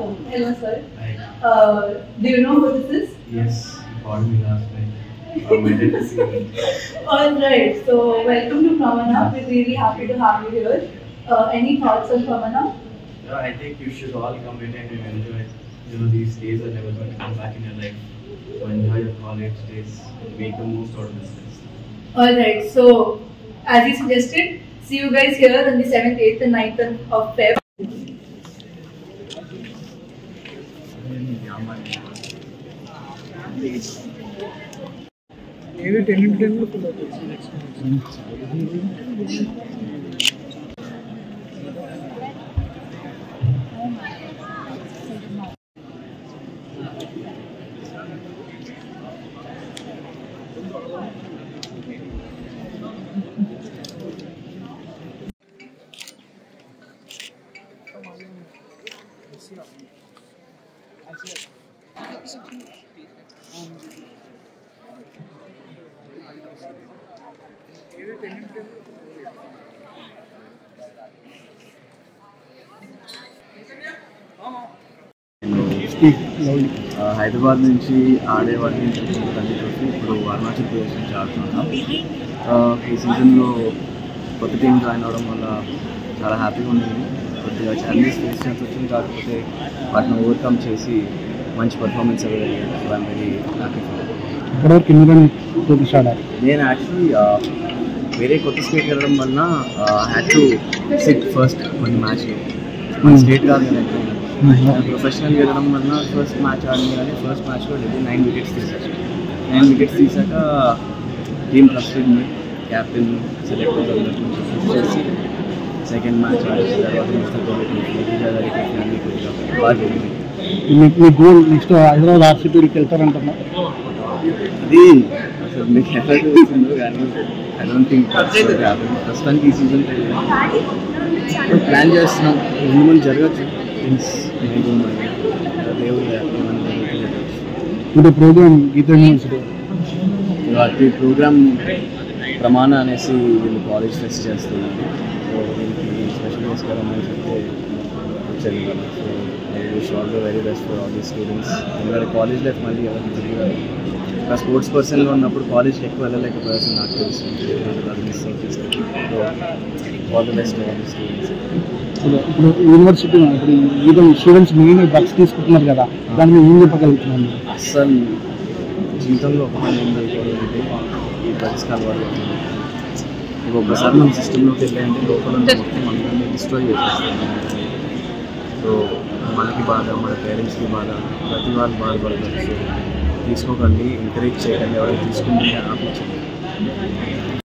Oh, hello, sir. Hi. Do you know who this is? Yes, you called me last night. I'm ready to see you. Alright, so welcome to Pramana. We're really happy to have you here. Any thoughts on Pramana? No, I think you should all come in and enjoy. These days are never going to come back in your life. So enjoy your college days. Make the most out of this days. Alright, so as you suggested, see you guys here on the 7th, 8th, and 9th of Feb. Hyderabad నుంచి ఆడేవాడి నుంచి తల్లి చూసి ఇప్పుడు అరుణాచల్ ప్రదేశ్ నుంచి ఆడుతున్నాం. ఈ సీజన్లో కొత్త టీం జాయిన్ అవ్వడం వల్ల చాలా హ్యాపీగా ఉండింది. కొద్దిగా ఛాలెంజెస్ ఫేస్ చేయాల్సి వచ్చింది, కాకపోతే వాటిని ఓవర్కమ్ చేసి మంచి పర్ఫార్మెన్స్ ఇవ్వగలిగాను. So I'm very happy. నేను యాక్చువల్లీ వేరే కొత్త స్టేట్ వెళ్ళడం వలన హ్యాడ్ టు సిట్ ఫస్ట్ కొన్ని మ్యాచ్లో. మన స్టేట్ కాదు కదా, ప్రొఫెషనల్ వెళ్ళడం వలన ఫస్ట్ మ్యాచ్ ఆడింది. కానీ ఫస్ట్ మ్యాచ్లో 9 వికెట్స్ తీసాక 9 వికెట్స్ తీసాక team trusted me, captain select చేసి సెకండ్ మ్యాచ్ ఆడిన తర్వాత ఫ్యామిలీ కొద్దిగా బాగా జరిగింది. మీ గోల్ నెక్స్ట్ హైదరాబాద్ ఆర్సీపీకి వెళ్తారంటున్నా? అది అసలు మీకు ఎట్లా తెలుస్తుందో కానీ ఐ డోంట్ థింక్ ప్రస్తుతానికి ఈ సీజన్ ప్లాన్ చేస్తున్నాం. ముందు ముందు జరగచ్చు థింగ్స్. దేవుడు ఇప్పుడు ప్రోగ్రామ్ గీత యూనివర్సిటీ వాటి ప్రోగ్రామ్ ప్రమాణ అనేసి వీళ్ళు కాలేజ్ ఫెస్ట్ చేస్తున్నారు. సో దీనికి స్పెషల్ చేసుకోవాలని చెప్తే వచ్చారు. So I wish all the very best for all the students. ఎందుకంటే కాలేజ్ లైఫ్ మళ్ళీ ఎవరికి తెలియదు. ఒక స్పోర్ట్స్ పర్సన్గా ఉన్నప్పుడు కాలేజ్కి ఎక్కువ వెళ్ళలేకపోయాల్సింది నాకు తెలుసు. అది మిస్ అవుతుంది. So all the best all the students. ఇప్పుడు యూనివర్సిటీ ఇప్పుడు ఈవెన్ స్టూడెంట్స్ మెయిన్ డ్రగ్స్ తీసుకుంటున్నారు కదా, దాని మీద ఏం చెప్పగలుగుతున్నాను? అస్సలు జీవితంలో ఒక పని ఏం చేయకూడదంటే ఈ డ్రగ్స్కి అలవాటు. ఒక్కసారి మనం సిస్టంలోకి వెళ్ళాయంటే లోపల మొత్తం అందరినీ డిస్ట్రాయ్ చేసేస్తాం. సో మనకి బాధ, మన పేరెంట్స్కి బాధ, ప్రతి వాళ్ళు బాధపడతారు. సో తీసుకోకండి, ఎంకరేజ్ చేయకండి. ఎవరైనా తీసుకుంటే ఆపించండి.